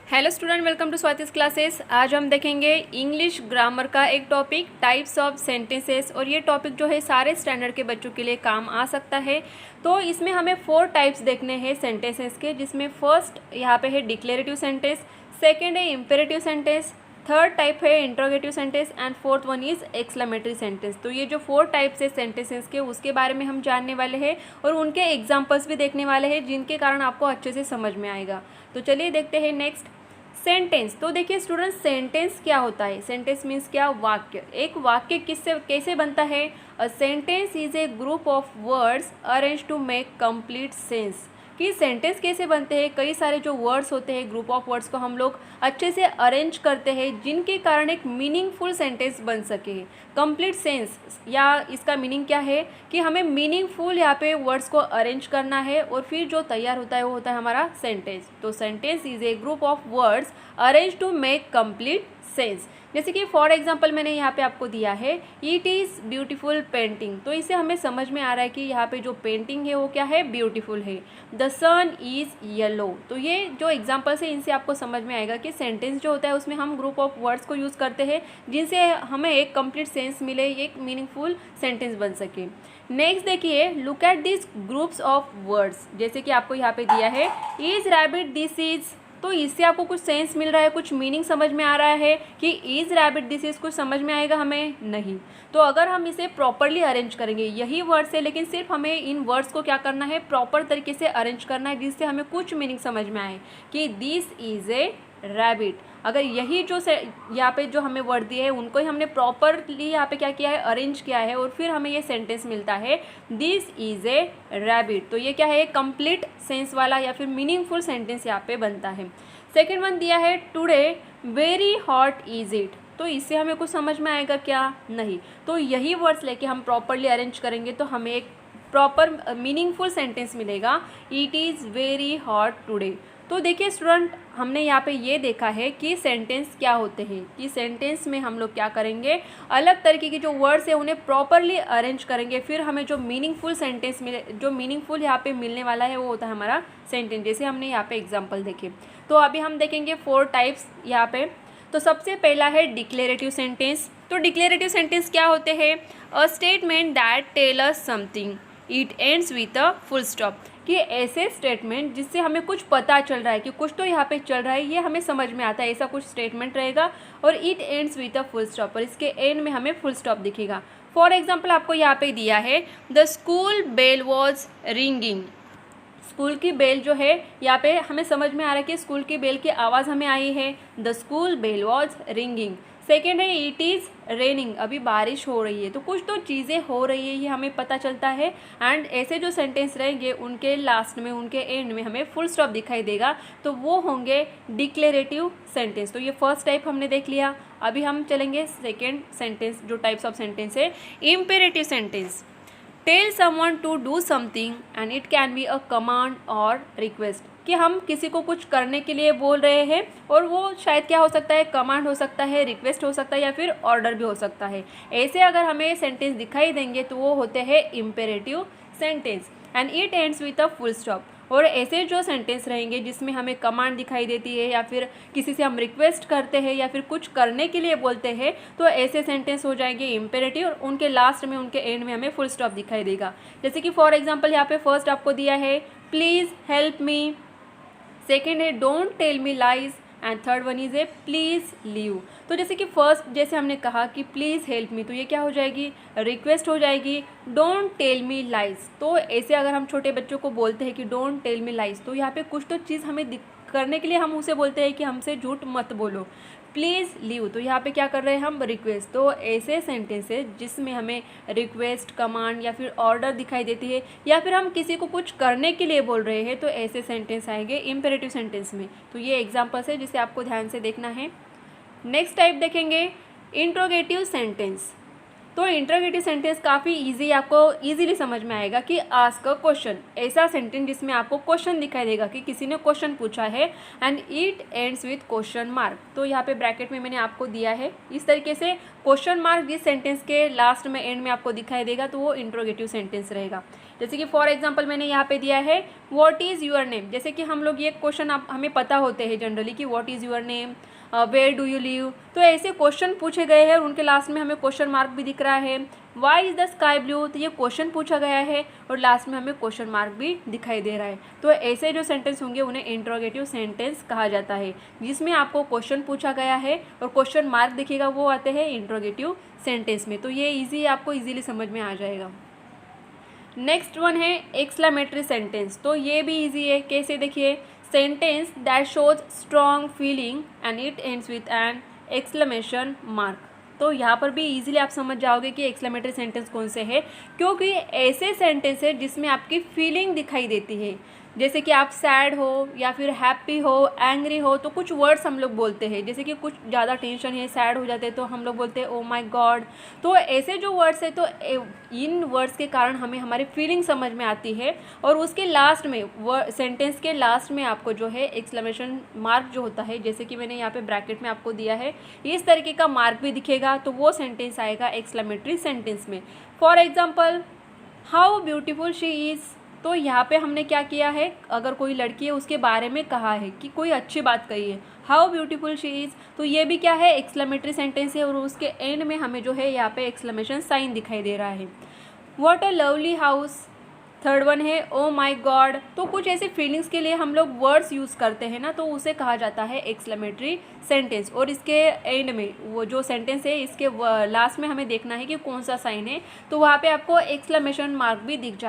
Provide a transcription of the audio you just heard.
Hello student, welcome to Swati's classes. आज हम देखेंगे इंग्लिश ग्रामर का एक टॉपिक टाइप्स ऑफ सेंटेंसेस। और ये टॉपिक जो है सारे स्टैंडर्ड के बच्चों के लिए काम आ सकता है। तो इसमें हमें 4 टाइप्स देखने हैं सेंटेंसेस के, जिसमें फर्स्ट यहाँ पे है डिक्लेरेटिव सेंटेंस, सेकेंड है इम्पेरेटिव सेंटेंस, थर्ड टाइप है interrogative sentence and fourth one is exclamatory sentence. तो ये जो 4 टाइप्स है सेंटेंसेस के, उसके बारे में हम जानने वाले हैं और उनके एग्जांपल्स भी देखने वाले हैं, जिनके कारण आपको अच्छे से समझ में आएगा। तो चलिए देखते हैं नेक्स्ट सेंटेंस। तो देखिए स्टूडेंट, सेंटेंस क्या होता है? सेंटेंस मीन्स क्या? वाक्य। एक वाक्य किससे कैसे बनता है? A sentence is a group of words arrange to make complete sense. कि सेंटेंस कैसे बनते हैं? कई सारे जो वर्ड्स होते हैं, ग्रुप ऑफ वर्ड्स को हम लोग अच्छे से अरेंज करते हैं, जिनके कारण एक मीनिंगफुल सेंटेंस बन सके। कंप्लीट सेंस या इसका मीनिंग क्या है कि हमें मीनिंगफुल यहाँ पे वर्ड्स को अरेंज करना है और फिर जो तैयार होता है वो होता है हमारा सेंटेंस। तो sentence is a group of words arrange to make complete sense. जैसे कि फॉर एग्जाम्पल मैंने यहाँ पे आपको दिया है इट इज़ ब्यूटीफुल पेंटिंग। तो इससे हमें समझ में आ रहा है कि यहाँ पे जो पेंटिंग है वो क्या है? ब्यूटीफुल है। The sun is yellow. तो ये जो एग्जाम्पल्स है इनसे आपको समझ में आएगा कि सेंटेंस जो होता है उसमें हम ग्रुप ऑफ वर्ड्स को यूज़ करते हैं, जिनसे हमें एक कंप्लीट सेंस मिले, एक मीनिंगफुल सेंटेंस बन सके। नेक्स्ट देखिए, look at this groups of words. जैसे कि आपको यहाँ पे दिया है इज़ रैबिट दिस इज़। तो इससे आपको कुछ सेंस मिल रहा है, कुछ मीनिंग समझ में आ रहा है कि इज़ रैबिट दिस इज़ कुछ समझ में आएगा हमें? नहीं। तो अगर हम इसे प्रॉपरली अरेंज करेंगे, यही वर्ड्स है लेकिन सिर्फ हमें इन वर्ड्स को क्या करना है? प्रॉपर तरीके से अरेंज करना है, जिससे हमें कुछ मीनिंग समझ में आए कि दिस इज़ ए रैबिट। अगर यही जो यहाँ पे जो हमें वर्ड दिए हैं उनको ही हमने प्रॉपरली यहाँ पे क्या किया है? अरेंज किया है, और फिर हमें ये सेंटेंस मिलता है दिस इज़ ए रैबिट। तो ये क्या है? कंप्लीट सेंस वाला या फिर मीनिंगफुल सेंटेंस यहाँ पे बनता है। सेकेंड वन दिया है today very hot is it. तो इससे हमें कुछ समझ में आएगा क्या? नहीं। तो यही वर्ड्स लेके हम प्रॉपरली अरेंज करेंगे तो हमें एक प्रॉपर मीनिंगफुल सेंटेंस मिलेगा, it is very hot today. तो देखिए स्टूडेंट, हमने यहाँ पे ये देखा है कि सेंटेंस क्या होते हैं, कि सेंटेंस में हम लोग क्या करेंगे? अलग तरीके के जो वर्ड्स है उन्हें प्रॉपरली अरेंज करेंगे, फिर हमें जो मीनिंगफुल सेंटेंस मिले, जो मीनिंगफुल यहाँ पे मिलने वाला है वो होता है हमारा सेंटेंस। जैसे हमने यहाँ पे एग्जाम्पल देखे। तो अभी हम देखेंगे 4 टाइप्स यहाँ पे। तो सबसे पहला है डिक्लेरेटिव सेंटेंस। तो डिक्लेरेटिव सेंटेंस क्या होते हैं? A statement that tell us something, it ends with a full stop. कि ऐसे स्टेटमेंट जिससे हमें कुछ पता चल रहा है कि कुछ तो यहाँ पे चल रहा है, ये हमें समझ में आता है, ऐसा कुछ स्टेटमेंट रहेगा और it ends with a full stop, और इसके एंड में हमें फुल स्टॉप दिखेगा। फॉर एग्जाम्पल आपको यहाँ पे दिया है the school bell was ringing. School की बेल जो है यहाँ पे हमें समझ में आ रहा है कि स्कूल की बेल की आवाज़ हमें आई है, the school bell was ringing. Second है इट इज़ रेनिंग, अभी बारिश हो रही है। तो कुछ तो चीज़ें हो रही है ये हमें पता चलता है। एंड ऐसे जो सेंटेंस रहेंगे उनके लास्ट में, उनके एंड में हमें फुल स्टॉप दिखाई देगा, तो वो होंगे डिक्लेरेटिव सेंटेंस। तो ये फर्स्ट टाइप हमने देख लिया। अभी हम चलेंगे सेकेंड सेंटेंस, जो टाइप्स ऑफ सेंटेंस है। Imperative sentence, tell someone to do something and it can be a command और रिक्वेस्ट। कि हम किसी को कुछ करने के लिए बोल रहे हैं और वो शायद क्या हो सकता है? कमांड हो सकता है, रिक्वेस्ट हो सकता है या फिर ऑर्डर भी हो सकता है। ऐसे अगर हमें सेंटेंस दिखाई देंगे तो वो होते हैं imperative sentence. And it ends with a full stop. और ऐसे जो सेंटेंस रहेंगे जिसमें हमें कमांड दिखाई देती है या फिर किसी से हम रिक्वेस्ट करते हैं या फिर कुछ करने के लिए बोलते हैं, तो ऐसे सेंटेंस हो जाएंगे इम्पेरेटिव, और उनके लास्ट में, उनके एंड में हमें फुल स्टॉप दिखाई देगा। जैसे कि फॉर एग्जांपल यहाँ पे फर्स्ट आपको दिया है प्लीज़ हेल्प मी, सेकेंड है don't tell me lies, and third one is a please leave. तो जैसे कि फर्स्ट जैसे हमने कहा कि प्लीज़ हेल्प मी, तो ये क्या हो जाएगी? रिक्वेस्ट हो जाएगी। डोंट टेल मी लाइज, तो ऐसे अगर हम छोटे बच्चों को बोलते हैं कि डोंट टेल मी लाइज, तो यहाँ पे कुछ तो चीज़ हमें करने के लिए हम उसे बोलते हैं कि हमसे झूठ मत बोलो। प्लीज़ लीव, तो यहाँ पे क्या कर रहे हैं हम? रिक्वेस्ट। तो ऐसे सेंटेंस है जिसमें हमें रिक्वेस्ट, कमांड या फिर ऑर्डर दिखाई देती है, या फिर हम किसी को कुछ करने के लिए बोल रहे हैं, तो ऐसे सेंटेंस आएंगे इम्पेरेटिव सेंटेंस में। तो ये एग्जांपल्स है जिसे आपको ध्यान से देखना है। नेक्स्ट टाइप देखेंगे इंट्रोगेटिव सेंटेंस। तो इंटरोगेटिव सेंटेंस काफ़ी इजी, आपको इजीली समझ में आएगा कि आस्क अ क्वेश्चन, ऐसा सेंटेंस जिसमें आपको क्वेश्चन दिखाई देगा कि किसी ने क्वेश्चन पूछा है and it ends with question mark. तो यहाँ पे ब्रैकेट में मैंने आपको दिया है, इस तरीके से क्वेश्चन मार्क जिस सेंटेंस के लास्ट में एंड में आपको दिखाई देगा तो वो इंटरोगेटिव सेंटेंस रहेगा। जैसे कि फॉर एग्जांपल मैंने यहाँ पे दिया है व्हाट इज़ योर नेम। जैसे कि हम लोग ये क्वेश्चन आप हमें पता होते हैं जनरली कि what is your name, where do you live. तो ऐसे क्वेश्चन पूछे गए हैं और उनके लास्ट में हमें क्वेश्चन मार्क भी दिख रहा है। Why is the sky blue, तो ये क्वेश्चन पूछा गया है और लास्ट में हमें क्वेश्चन मार्क भी दिखाई दे रहा है। तो ऐसे जो सेंटेंस होंगे उन्हें इंटरोगेटिव सेंटेंस कहा जाता है, जिसमें आपको क्वेश्चन पूछा गया है और क्वेश्चन मार्क दिखेगा, वो आते हैं इंटरोगेटिव सेंटेंस में। तो ये ईजी, आपको ईजिली समझ में आ जाएगा। नेक्स्ट वन है एक्सक्लेमेटरी सेंटेंस। तो ये भी इजी है, कैसे देखिए, sentence that shows strong feeling and it ends with an exclamation mark. तो यहाँ पर भी इजीली आप समझ जाओगे कि एक्सक्लेमेटरी सेंटेंस कौन से है, क्योंकि ऐसे सेंटेंस है जिसमें आपकी फीलिंग दिखाई देती है। जैसे कि आप सैड हो या फिर हैप्पी हो, एंग्री हो, तो कुछ वर्ड्स हम लोग बोलते हैं। जैसे कि कुछ ज़्यादा टेंशन है, सैड हो जाते हैं तो हम लोग बोलते हैं ओ माय गॉड। तो ऐसे जो वर्ड्स है, तो इन वर्ड्स के कारण हमें हमारी फीलिंग समझ में आती है और उसके लास्ट में सेंटेंस के लास्ट में आपको जो है एक्सक्लेमेशन मार्क जो होता है, जैसे कि मैंने यहाँ पे ब्रैकेट में आपको दिया है, इस तरीके का मार्क भी दिखेगा, तो वो सेंटेंस आएगा एक्सक्लेमेटरी सेंटेंस में। For example, how beautiful she is. तो यहाँ पे हमने क्या किया है, अगर कोई लड़की है उसके बारे में कहा है कि कोई अच्छी बात कही है, हाउ ब्यूटीफुल शी इज़, तो ये भी क्या है, एक्सक्लेमेटरी सेंटेंस है और उसके एंड में हमें जो है यहाँ पे एक्सक्लेमेशन साइन दिखाई दे रहा है। What a lovely house, third one है ओ माई गॉड। तो कुछ ऐसे फीलिंग्स के लिए हम लोग वर्ड्स यूज़ करते हैं ना, तो उसे कहा जाता है एक्सक्लेमेटरी सेंटेंस। और इसके एंड में वो जो सेंटेंस है, इसके लास्ट में हमें देखना है कि कौन सा साइन है, तो वहाँ पे आपको एक्सक्लेमेशन मार्क भी दिख जाए।